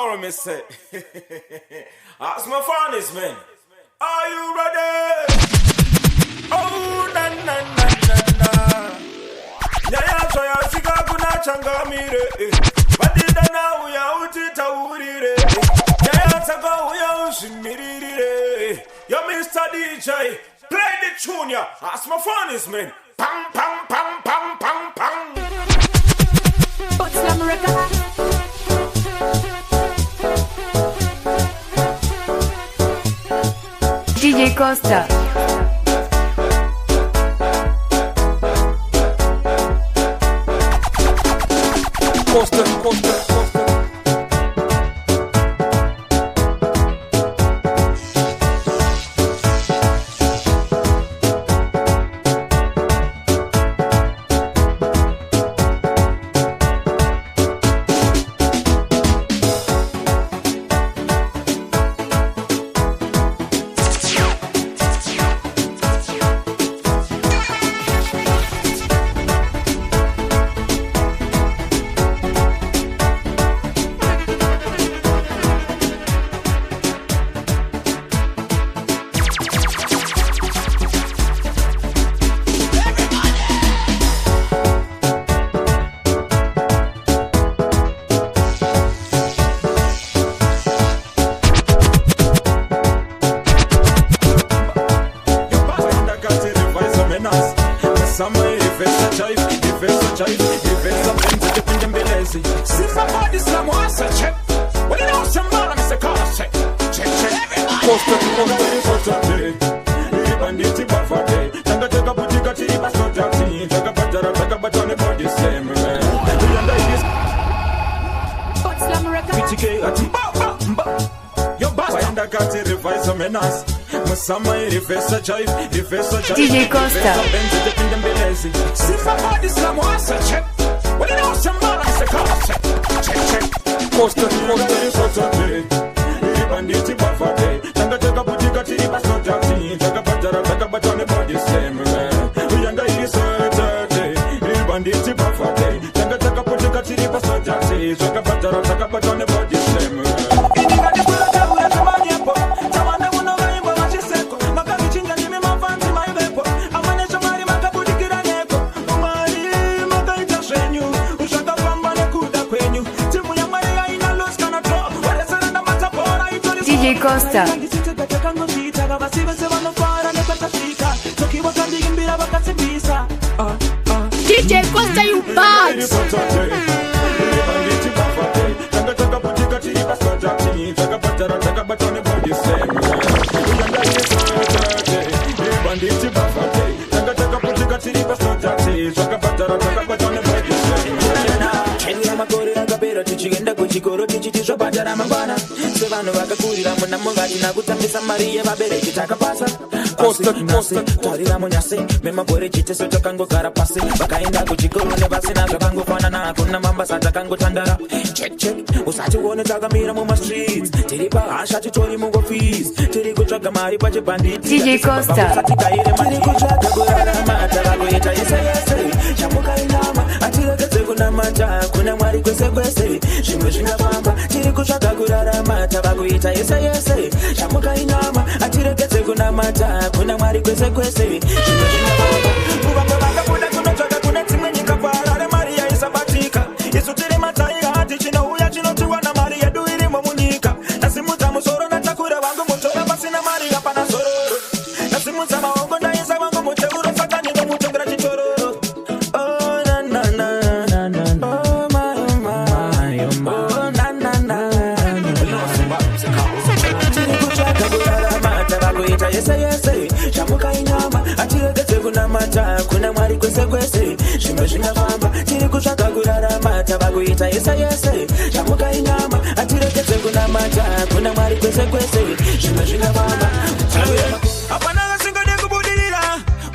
tomorrow, me say. Ask my furnace, man. Are you ready? Oh, na na na na na. Nyaya soya sika kuna changa mire. Badida na uya utita urire. Nyaya saka uya ushimirire. Yo Mr. DJ, play the tune ya. Ask my furnace, man. Pang pang pang pang pang pang. But some record. DJ Koosta. Koosta, Koosta, Koosta. DJ Koosta. Koosta, DJ Koosta. DJ Koosta, you bad. Koosta, Koosta, Torira munyase, mema bore chite soto kango karapase. Bakaenda kuchikoro ne basina kango fana na kuna mamba sata kango tandara. Check check, usati wone taga mira mu streets. Tiripa asha chitori mu fees. Tiri kuchaga mari pache bandit. DJ Koosta. Tiri kuchaga gurara mata bago ita yese. Shamuka inama, atira kese kuna mata, kuna mari kwese kwese. Shimwe shinga bamba, tiri kuchaga gurara mata bago ita yese. Shamuka inama, atira kese kuna mata, kuna mari kwese kwese. Shimwe shinga bamba, ubanga banga kuna kuna choka kuna timu nyika para Maria isabatika. Yesu tiri mataiga hati chino uya chino tuwa na Maria duiri momunika. Nasimuta musoro na takura wangu mutora basi na Maria pana sororo. Nasimuta maongo na isa wangu muteuro sakani no mutungra chitoro. Oh na na na na na. Oh my my oh na na na. Tiri kuchaka gurara mata bagoita yese. Shamuka inyama atire gete kuna mata kuna mari kwese kwese. Shimba shinga bamba tiri kuchaka gurara mata bagoita yese. Shamuka inyama atire gete kuna mata kuna mari kwese kwese. Shimba shinga bamba. Apana singo de kubudira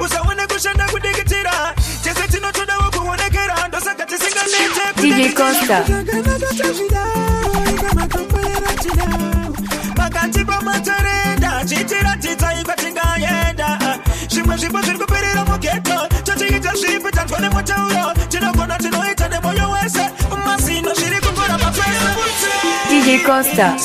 usawone kushanda kudigitira. Chese tino toda wokuonekera ndo sakati singa lete. DJ Koosta. Makati kwa matarenda chitira tita ikatinga yenda. Shimwe shimwe shimwe perera moketo. Chachi ita shipe tatwane motauro. Chino kona chino ita de moyo wese. Masino shiri kukura mafesa. DJ DJ Koosta.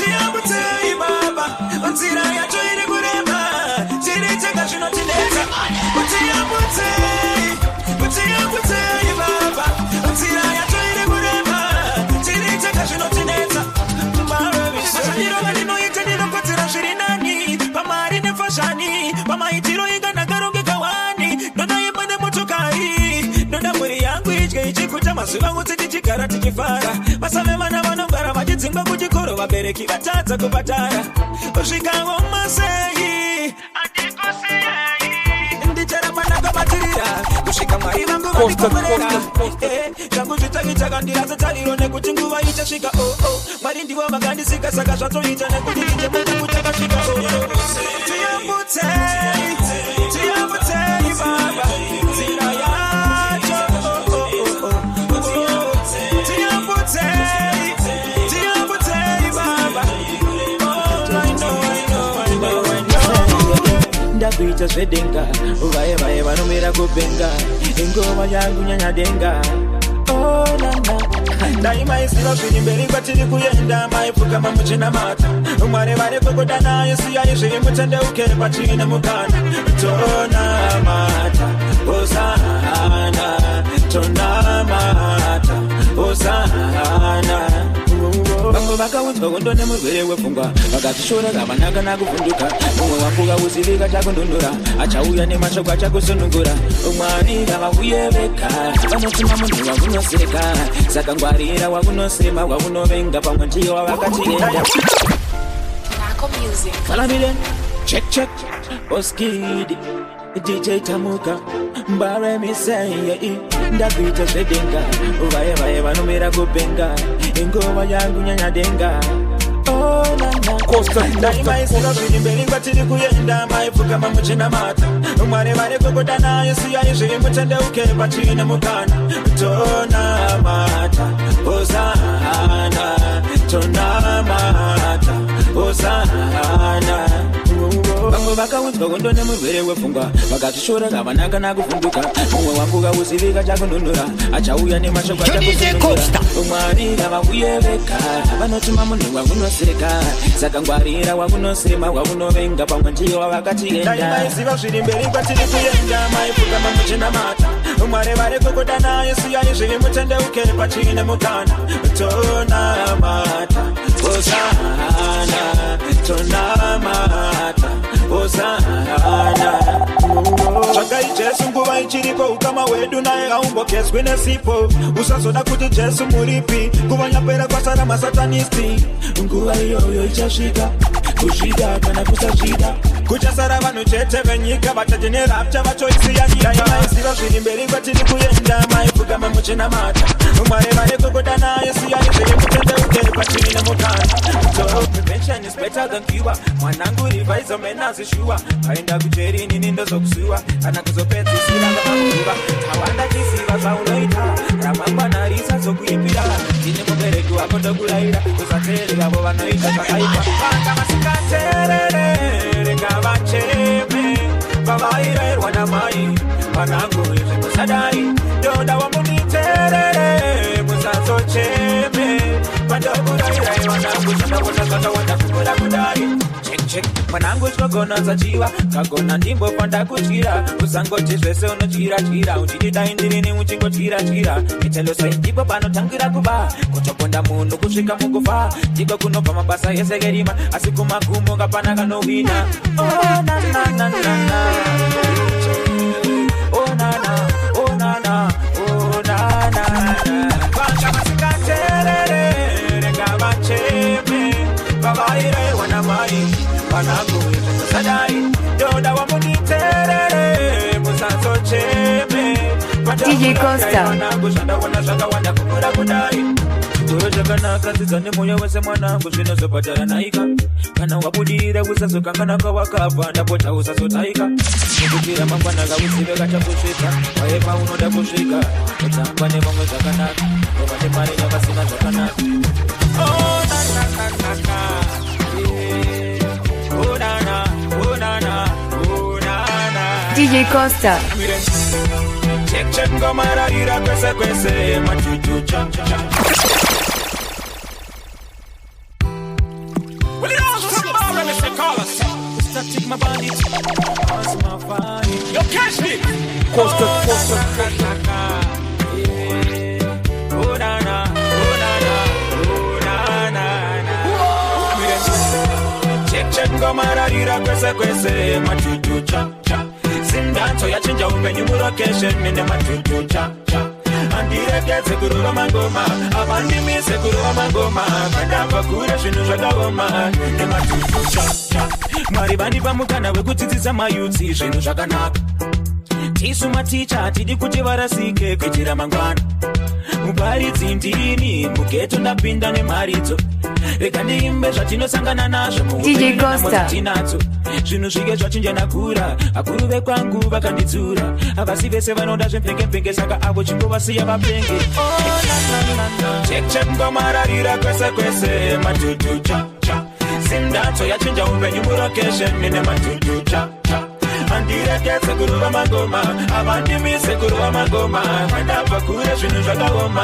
Masuva kuti tichigara tichifara masave vana vanogara vachidzinga kuchikoro vabereki vatadza kupatara kusvikawo masei andikosiyei ndicharapanaka matirira kusvika mwari vangu vandikomorera zvangu zvitsvakitsvaka ndirazotariro nekuti nguva ichasvika mwari ndivo vakandisika saka zvatoita nekuti ndichemudi kuchakasvika tiyambutsei baba nzira yacho ndakuita zvedenga vaye vaye vanomira kupenga ingoma yangu nyanyadenga nana ndaimaiziva zviri mberi kwatiri kuenda maifuka mamuchena mata mwari vari kukudana yesiyai zviri mutendeuke pachine mukana tonamata osana tonamata osana vamwe vakaudzwa kundo nemurwere wepfungwa vakazvishora kavanaka nakuvhunduka mumwe wambuka kuzivika chakundundura achauya nemashoko achakusunungura mwari ngavauye veka vanotuma munhu wakunoseka saka ngwarira wakunosema wakunovenga pamwe ndiyo wavakatienda falamile check oskidi DJ tamuka mbare miseye ndakuita zvedenga vaye vaye vanomira kupenga ingoma yangu nyanyadenga ndaimaisira zviri mberi kwatiri kuenda maifuka mamuchena mata mwari vari kukudana yesiyai zviri mutendeuke pachine mukana tonamata osana tonamata osana vamwe vakaudzwa kundo nemurwere wepfungwa vakazvishora kavanaka nakuvhunduka mumwe wambuka kuzivika chakundundura achauya nemashoko achakusunungura mwari ngavauye veka vanotuma munhu wakunoseka saka ngwarira wakunosema wakunovenga pamwe ndiyo wavakatienda ndaimaiziva zviri mberi kwatiri kuenda maifuka mamuchena mata mwari vari kukudana yesiyai zviri mutendeuke pachine mukana tonamata osana tonamata osana tsvakai Jesu nguva ichiripo ukama hwedu naye haumbokezwi nesipo usazoda kuti Jesu muripi nguva yapera kwasara masatanisti nguva iyoyo ichasvika kuzvida kana kusazvida kuchasara vanhu chete venyika vatate nerapcha vachoisiyaniraimaiziva zviri mberi kwatiri kuenda maifuka mamuchena mata mwari vari kukudana yesiyai zviri mutendeuke pachine mukana prevention is better than cure mwanangu revise menazishuwa kaenda kucheri nini ndozokusuwa kana kuzopedzisira ngamakuva tawanda chisiva zvaunoita ramangwana risazokuipira ndine mubereki wako ndokurayira usateerera vo vanoita zvakaipa vanga vasingateerere ngavacheme vavairayirwa namai vanangu zvemusadai ndoda wamuniteerere musazocheme vandokurayirayi vanangu zvandavona zvakawanda kukura kudai mwanangu chinogona sachiva kagona ndimbopa ndakutyira usangoti zvese unotyira uchiti dai ndirini uchingotyira itelosai ndipo panotangira kuba kutokonda munhu kusvika mukufa ndiko kunobva mabasa yesekerima asi kumagumo kapana kanowina vanga vasingateerere ngavacheme vavairayirwa namai vanangu sadai ndoda wamuniteerere musazocheme DJ Koosta vanangu zvandavona zvakawanda kukura kudai chitoro chakanaka dzidza nemwoyo wese mwanangu zvinozobhadhara naika kana wabudira usazokangana kwawakabva ndapota usazotaika nekutira mangwana kauzive kachakusvika wayepa unoda kusvika kutamba nevamwe zvakanaka ova nemari nevasina zvakanaka DJ Koosta check ngomararira kwese machuchu cha my body. That's my body. Yo, catch me. Koosta. Yeah. Oh na na. Check ngomararira kwese matutu cha cha. ZimDanceHall yachinja upenyu mu location nene matutu cha cha. Andiregeze kuruba mangoma, abandimise kuruba mangoma. Kadamba kure shinu zvakagoma ne matutu cha cha. Mwari bandipa mukana wekudzidzisa mayuthi zvinhu zvakanaka. Tisu maticha tidi kuti varasike kuitira mangwana. Muparidzi ndini mugeto ndapinda nemaridzo. Rega ndiimbe zvatinosangana nazvo DJ Koosta tinadzo. Zvinhu zvige zvachinja nakura. Akuru vekwangu vakandidzura. Avasi vese vanoda zvempenge saka avo chingovasiya vapenge. Check ngomararira kwese matutu cha cha. ZimDanceHall yachinja upenyu mu location nene matutu cha cha. Andiregeze kuruba mangoma, abandimise kuruba mangoma. Kadamba kure zvinhu zvakagoma.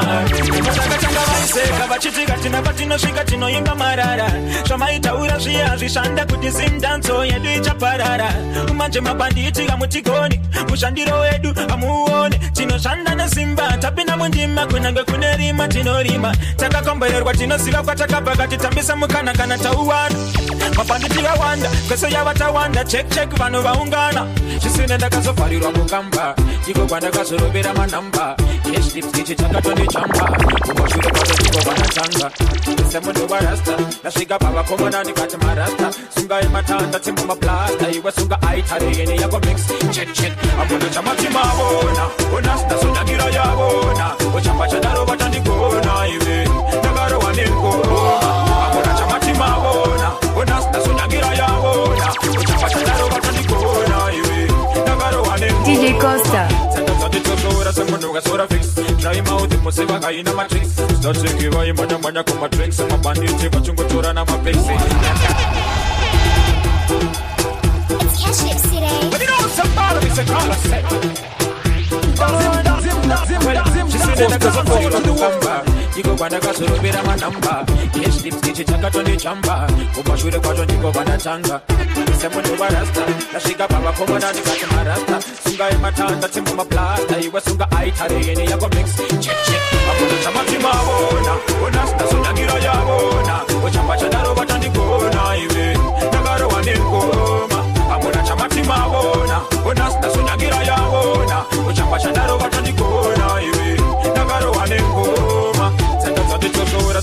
Vakachanga vaiseka vachitika tina patinosvika tinoimba marara. Zvamaitaura zviya zvishanda kuti ZimDanceHall yedu ichaparara. Manje mabanditi amutigoni, mushandiro wedu amuone. Tinoshanda nesimba, tapinda mundima kunyange kune rima tinorima. Takakombererwa tinoziva kwatakabva katitambisa mukana kana tauwana. Mabanditi vawanda, kwese yavatawanda. Check vanhu vaungana. Chisine ndakazovharirwa mukamba. Ndiko kwandakazorovera manhamba. Yeshlips chakatondijamba. Kumashure kwacho ndiko kwandatanga. Semunhu warasta ndasvika pavakomana ndikati marasta. Sunga yematanda tsimba maplasta. Iwe sunga aitareyene yako mix. Check abona chamati mavona. Ona ndazonakira yavona. Ochamba chadaro vatandigona iwe. Ndakarowa nengoma. Abona chamati mavona. Ona ndazonakira yavona. Ochamba chadaro vatandigona iwe. Ndakarowa nengoma. DJ Koosta Someone who has sort of fix. Try him out, must say I in my tricks. Start to give away mana kuma drinks. My bandit, but you go to run my place. It's cash lips today. But you know somebody Seh Calaz. She said that I go to the wamba. Iko kwandakazorovera manhamba. Yeshlips chakatondijamba. Kumashure kwacho ndiko kwandatanga. Semunhu warasta ndasvika pavakomana ndikati marasta. Sunga yematanda tsimba maplasta. Iwe sunga aitareyene yako mix. Check abona chamati mavona. Ona ndazonakira yavona. Ochamba chadaro vatandigona iwe. Ndakarowa nengoma. Abona chamati mavona. Ona ndazonakira yavona. Ochamba chadaro vatandigona iwe. Ndakarowa nengoma.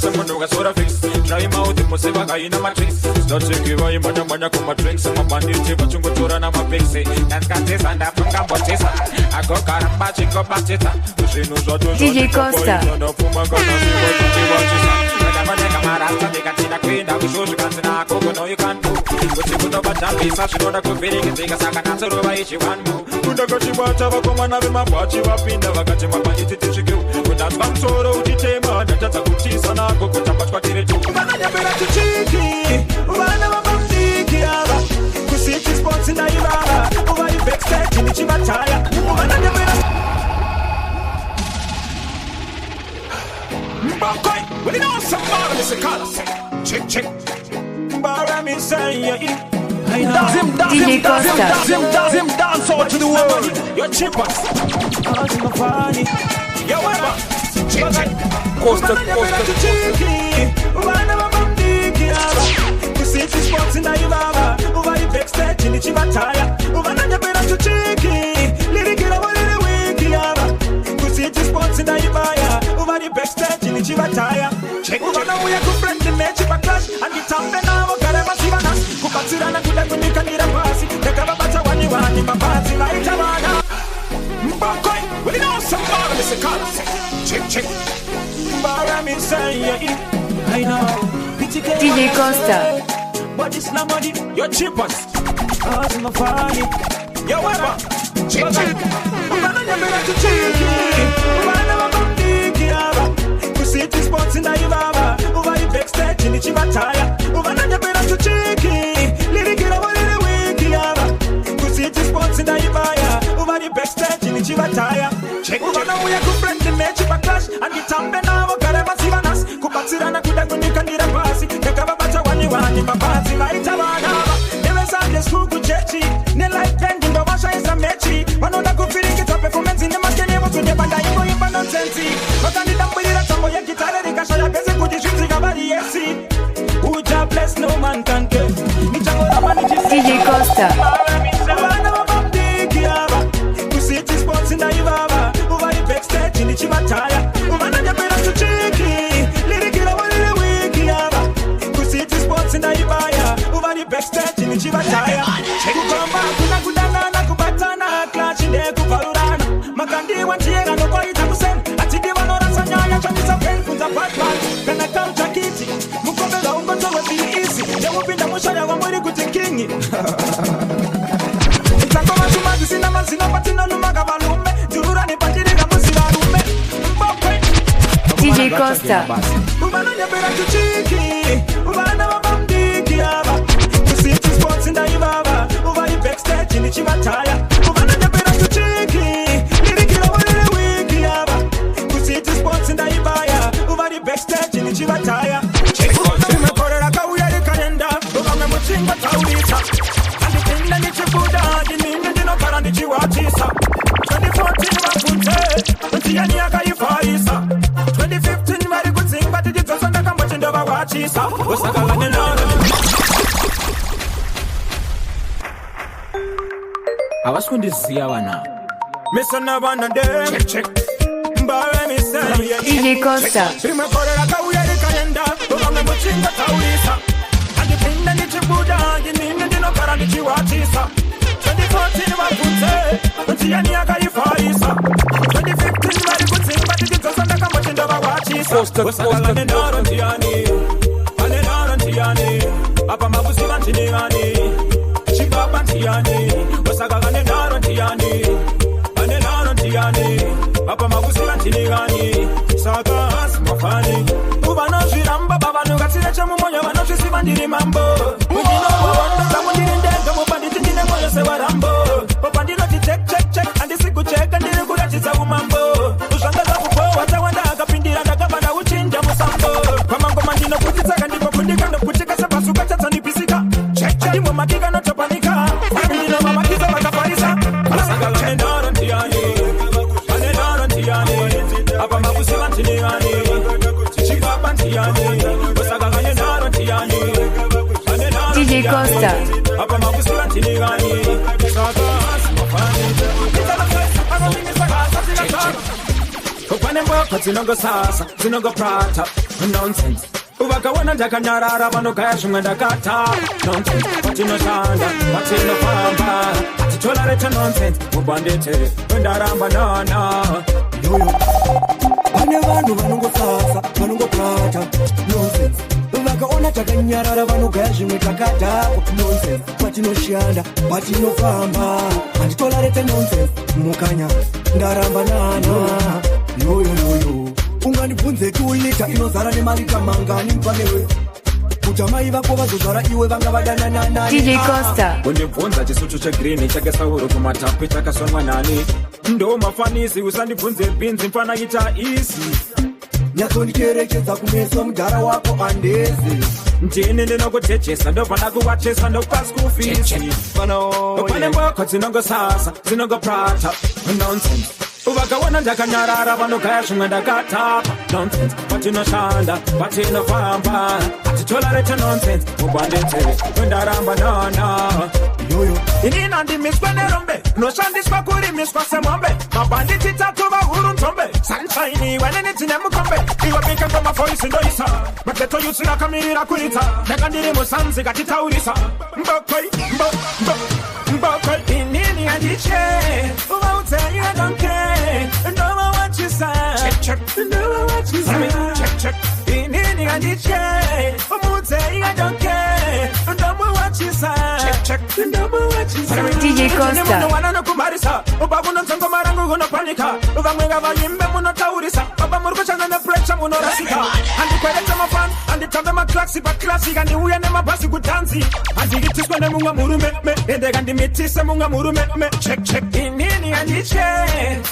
Someone who has sort of fix. Try him out, must say I in my tricks. Start to give away mana kuma drinks. My bandit, but you go to run my place. Dance contest and I'm from Botisa. I go caramba, chingo batista. DJ Koosta Well, you know somebody Seh Calaz. Check. DJ Koosta ZimDanceHall to the world. Your chippers. Yo, whatever. Check. Koosta Check. We are good friends in nature, but clash and the time they now got a massive ass. Kupatsira na kuda kunika nira pasi. Nekaba bata wani wani mapati like Havana. Mbakoi, well you know somebody Seh Calaz. Check. Barami say I know. DJ Koosta But it's not money, your chippers. How's my funny? Yo, whatever. Check. Ubananya bera to City sports in the Ibaba, over the backstage in the Chivataya, over the Better to Chiki, Lily get over the Wiki, City sports in the Ibaya, over the backstage in the Chivataya. Check. Over now we are good friends in nature, but clash and the time they now got a massive ass. Kupatsirana kuda kunika nira pasi, Nekaba bata wani wani mapati like Havana. Never saw this school could check. Shaya Bese Kudishim Kabari Yesi. Uja bless no man can kill. DJ Koosta. City sports in the Ivava. Over the backstage in the Chimataya. Umana Japera to Chiki. Lirikila one in the wiki. City sports in the Ivaya. Over the backstage in the Chimataya. Kumba, Kunakudana, Kubatana, Clash in the Kuparana. Makandi, one chair and the boy Tamusen. Atidiva no Rasanya, Chinese of Pen, Punta Batman. Can I come to Kitty? Mukola, Umba will be easy. There will be the Mushaya, one way to King. DJ Koosta. I was going to see our now. Miss Navana Day, check. DJ Koosta. Apa makusira tinigani saka asmafani ubano shiramba baba nugatire chemu moyo bano sisibandiri mambo mujino wondo zamundiri ndega mubandi tindine moyo se warambo popandi loti check andi siku check andi kuratiza umambo ushangaza kupo watawanda akapindira ndakabana uchinja musambo pamango mandino kutitsaka ndipo kundika ndokutika sepasuka tatsani pisika check ndimo makika notopanika ndino mamakiza wakafarisa asanga ndoro ndiani apa makusira tinigani chichibaba ntiani osagaganye ndaro ntiani DJ Koosta. apa makusira tinigani saka asmafani upane mboko zinongo sasa zinongo prata nonsense uvakaona ndakanyarara vanogaya zvimwe ndakata nonsense patinoshanda patinofamba titolareta nonsense mubandete wendaramba nana yoyo pane vanhu vanongosasa vanongoprata nonsense vakaona takanyarara vanogaya zvimwe takadhako nonsense patinoshanda patinofamba handitolarete nonsense mukanya ndaramba nana yoyo ungandibvunze kiulita inozara nemarita mangani mupanewe kuti amai vako vazozvara iwe vanga vadananana DJ Koosta. undibvunza chisuchu chegreen chakasauro kumatapi chakasonwa nani ndo mafanisi usandibvunze bhinzi mfana ita isi nyatsonditerekedza kumeso mudhara wako andezi ndini ndinokutechesa ndobvada kuwachesa ndokupasukufisi pane mboko dzinongosasa dzinongoprata nonsense uvakaona ndakanyarara vanogaya zvimwe ndakatapa nonsense patinoshanda patinofamba titolarete nonsense mubandete wendaramba nana yoyo inini handimiswe nerombe noshandiswa kurimiswa semombe mabhanditi tatu vahuru ntombe sunshine wenini tine mukombe iwe bika mavoisi ndoisa mageto yusi akamirira kuita ndakandiri musanzi katitaurisa mbokoi inini handiche uvaudze I don't care no more what you say check no more what you say check inini handiche umudze I don't care no more what you say check no more what you say DJ Koosta. Muno wana nokumarisa ubabuno ntongo marangu unopanika uvamwenga vayimbe munotaurisa baba murukuchana na pressure munorasika andikweleta mafan anditambe maklaksi baklasi kandiuya nemabhasi kutanzi andiitiswe nemunga murume ende kandimitise munga murume check inini handiche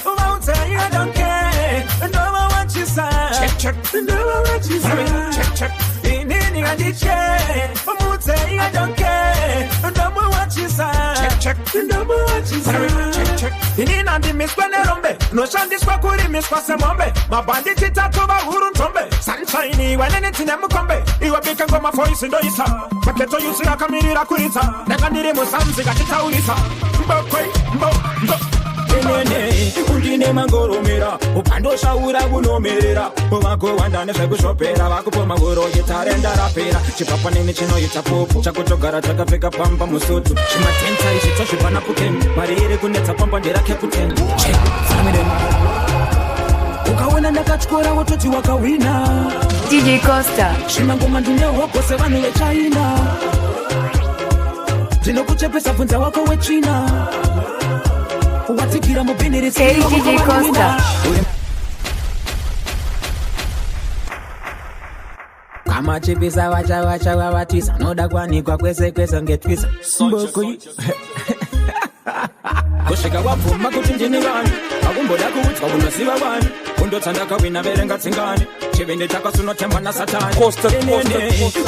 uvaudze I don't care no more what you say check no more what you say check inini I did care. I'm saying I don't care. Number what you say. Check. Number what you say. Check. In and the miss when rombe. No shan this wakuri miss kwasemombe. My bandit it at over urun tombe. Sunshiny when anything I'm combe. You will become my voice in the isa. Paketo you see a kamira kurita. Neganire musamzi gatita urisa. Undine mangoromera upando shaura kunomerera wako wandane zvekushopera vakupo magoro yetarenda rapera chipapa nene chinoita popo chakutogara takapfeka pamba musutu chimatenta izvito zvipana pukeni mari iri kunetsa pamba ndera captain ukaona ndakatyora wototi wakawina DJ Koosta chimangoma ndinehopo sevanhu vechina ndinokuchepesa bvunza wako wechina watikira mupiniri Hey DJ Koosta kama chipisa wacha wawatisa noda kwanikwa kwese ngetwisa mboko kusvika wabvuma kuti ndini vanhu akumboda kuudzwa kunosiva vanhu kundotsanda kawina verenga tsingani chivende chakasunotemba nasatani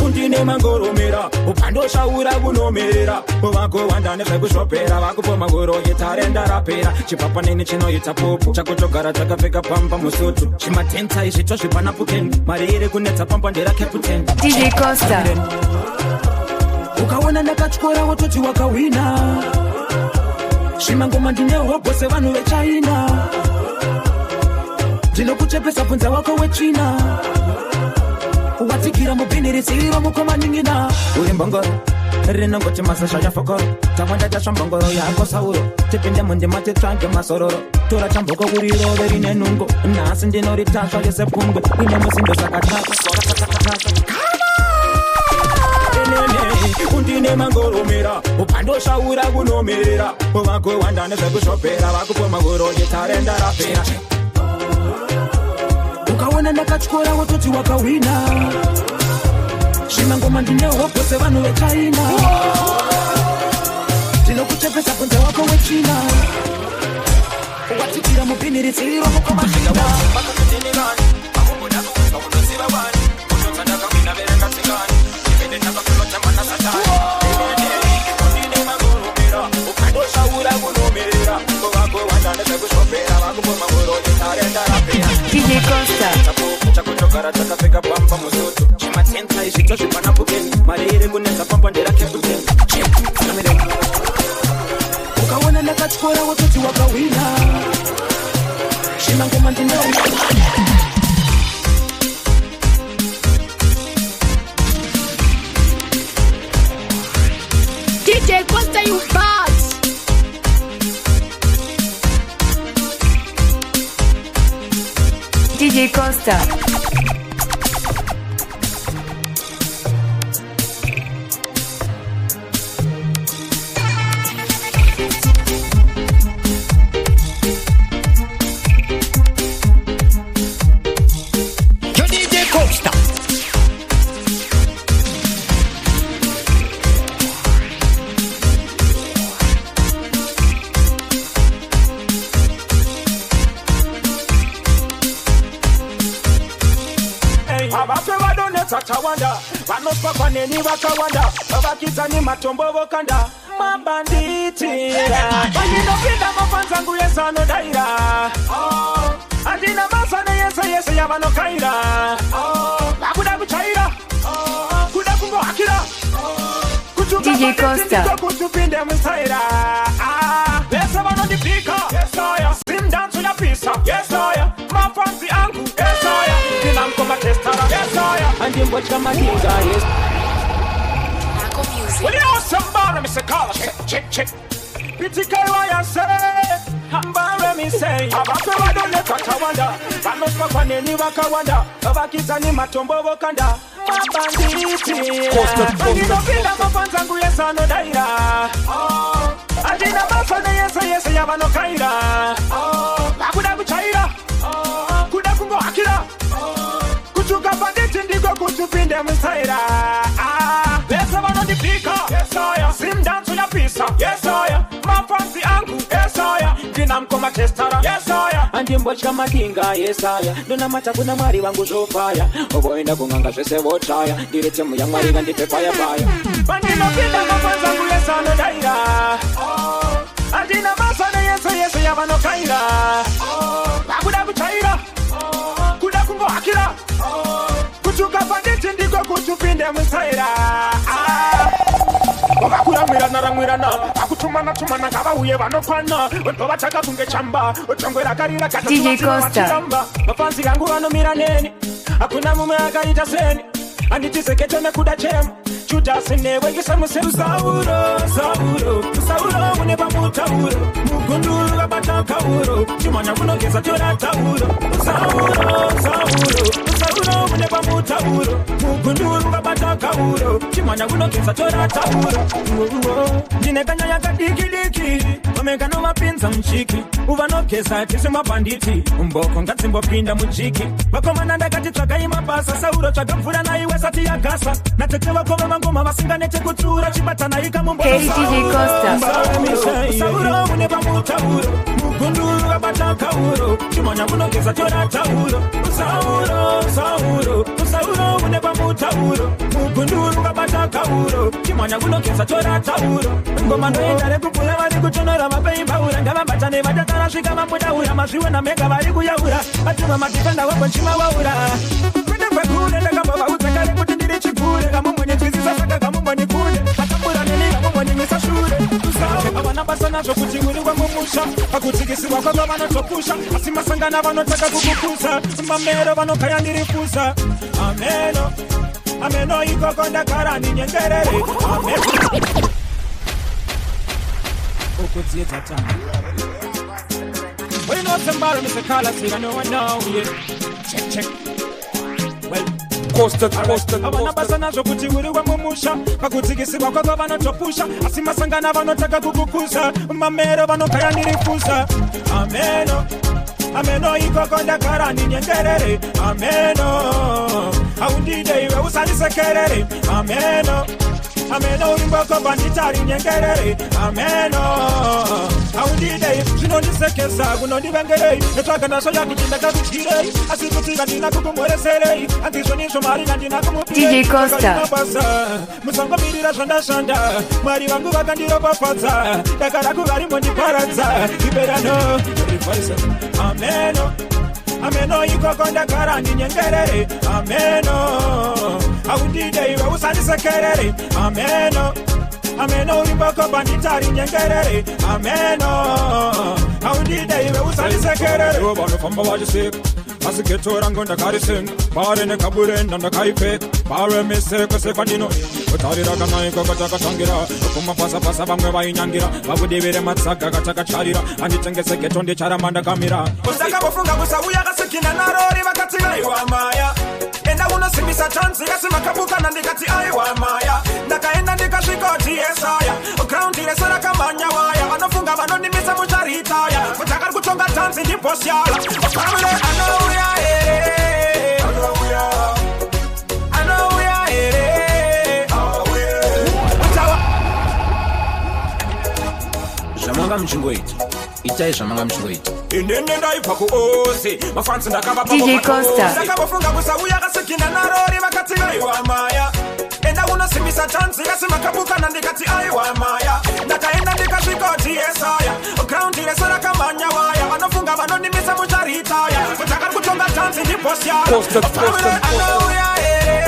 undine mangoromera upandoshaura kunomerera vako wandane zvekushopera vakupo magoro yetarenda rapera chipapa nene chinoita popo chakutogara takapfeka pamba musutu chimatenta izvito zvipana pukeni mari iri kunetsa pamba ndera captain DJ Koosta ukaona ndakatyora wototi wakawina shimangoma ndinehopo sevanhu vechina ndinokuchepesa bvunza wako wechina watikira mupiniri siro mukomaningina uri mbongoro rinongoti masasha yafokoro tawanda tasvambongoro yako sauro tipinde mundimati tsvange masororo tora chamboko kurirove rine nungo nhasi ndinoritasva yesepungwe ine musindo sakataka undine mangoromera upandoshaura kunomerera vako wandane zvekushopera vakupo magoro yetarenda rapera ukaona ndakatyora wototi wakawina shimangoma ndinehopo sevanhu vechina ndinokuchepesa bvunza wako wechina watikira mupiniri siro mukomashina DJ Koosta chakutogara takapfeka pamba musutu chimatenta izvito zvipana pukeni mari iri kunetsa pamba ndera captain ukaona ndakatyora wototi wakawina shimangoma ndineo DJ Koosta, you bad. DJ Koosta Yo DJ Koosta avafeva donetsatawanda vanoswa kwaneni vakawanda vavakidza matombo vokanda mabanditira vaninopinda mafanzangu yese anodaira handina masane yese yavanokaira vakuda kuchaira kuda kungohakira DJ Koosta kuti upinde musaira vese vanondipika ZimDanceHall yapisa mafanzi angu ndinamkoma testara andimbotya madinga Well, you know somebody, me Seh Calaz, check. Pretty girl, I say, Hambara me say, Abafewa don't let Katawanda, Banos Papaneni Wakawanda, Avakizani Matombo Wakanda, Mabanditi, Andino Villa Mafanzangu Yesano Daira, Andina Mafane Yesa Yavano Kaira, Akuda Kuchaira, Kuda Kungo Akira, Kuchuka Pandit Indigo Kuchupinde Musaira, ZimDanceHall yapisa, mafanzi angu, nam koma testara. Yes I. Andi mbochka madinga yes I. Dona mata kuna mwari wangu zofaya. Oboenda kunganga zvese votaya. Direte muya mwari gandipe fire fire. Bandino pinda mafanza nguyesa no daira. Andina masana yeso yabano kaira. Kuda kuchaira. Kuda kungo akira. Kuchuka panditi ndiko kuchupinde musaira. Mwirana akutumana kaba uye vanopana ntova chaka kunge chamba utongwera karira kata DJ Koosta mafansi yangu vanomira neni hakuna mume akaita seni anditiseketo nekuda chema Judas newe gisamuseu Sauro mune pamutauro mugunduru vabata kauro chimanya kunogeza tora tauro Sauro mune pamutauro mugunduru vabata kauro chimanya kunogeza tora tauro ndinekanya yakadikidiki omekano mapinza mchiki uvanogeza tisi mapanditi mboko ngatsimbopinda muchiki vakomana ndakatitsvaka imabasa Sauro tsvaga mvura naiwe sati yagasa natete vakova ngoma vasinganete kutura chibatana ikamumbo Hey DJ Koosta Sauro mune pamutauro mugunduru vabata kauro chimanya kunogeza tora tauro Sauro mune pamutauro mugunduru vabata kauro chimanya kunogeza tora tauro ngoma ndoenda rekupula vari kutonora mapeimbaura ngavabatane vatatara svika vamudaura mazviwe namega vari kuyaura vatima madhifenda wabonchima waura kwedekwekunde ndakambavaudza kare kuti ndiri chikure kamumbonitwisisa saka kamumbonikunde atambura neni kamumbonimisa shure avana basa nazvo kuti uri wangomusha pakutsikisirwa kwava vanotopusha asi masangana vanotaka kukukusa mamero vanokaya ndiri fusa ameno ikoko ndakara ndinyengerere well, you know somebody, Mr. Calaz, I know, yeah. Check. Well, Koosta. Avana basana zokuti uri wamumusha pakutsikisirwa kwava vanotopusha asi masangana vanotaka kukukusa mamero vanokaya ndirifusa ameno ikoko ndakara ndinyengerere aundide iwe usanisekerere ameno urimboko banditari nyengerere aundide zvinondisekesa kunondivengerei netsvaga naso yakuti ndakazvitirei asi kutsika ndina kukumhoreserei andizvo nizvo mari kandina DJ Koosta musangomirira zvandashanda mwari vangu vakandiropafadza dakara kuvari mondiparadza iberano ameno ikoko ndakara ndinyengerere aundide iwe usanisekerere ameno urimboko banditari nyengerere aundide iwe usanisekerere vanofamba vachiseka asi geto rangu ndakarisenga pare nekaburenda ndakaipfeka pare miseko sekwandino kutarira kanaiko katakatangira kumapasapasa vamwe vainyangira vakudivire matsaga katakatarira anditengese geto ndicharamba ndakamira ndakabofunga kusauya kasikina narori vakati aiwa maya enda unosimbisa chansi kasimakabukana ndikati aiwa maya ndakaenda ndikasvikoti yesaya groundilesera kamanya waya vanofunga vanonimisa mucharitaya kutakari kutonga chansi ndibosyala famile anouya here zvamanga muchingoita itai zvamanga muchingoita inene ndaibva kuozi mafansi DJ Koosta ndakabofunga kusauya kasikina narori vakati aiwa maya enda unosimbisa chansi kasimakabukana ndikati aiwa maya ndakaenda ndikasvikoti yesaya groundilesera kamanya waya vanofunga vanonimisa mucharitaya kutakari kutonga chansi ndibosyala anouya here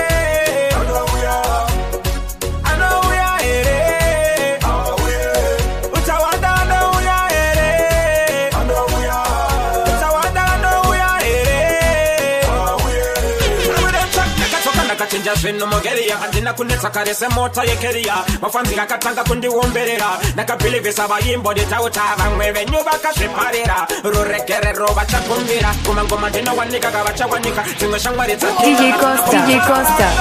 ndakachinja zvinhu mogeria handina kunetsa kare semota yekeria mafanzi akatanga kundiomberera ndakabhilivhisa vaimbo nditauta vamwe venyu vakazviparira ruregerero vachakumbira kumangoma ndinowanika kavachawanika dzimwe shamwari DJ Koosta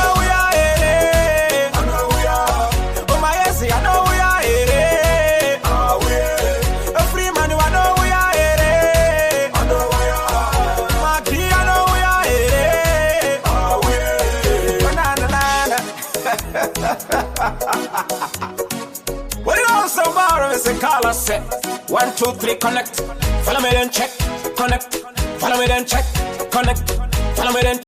What do you want somebody, Seh Calaz? 1, 2, 3, connect. Follow me then check, connect. Follow me then check, connect. Follow me then.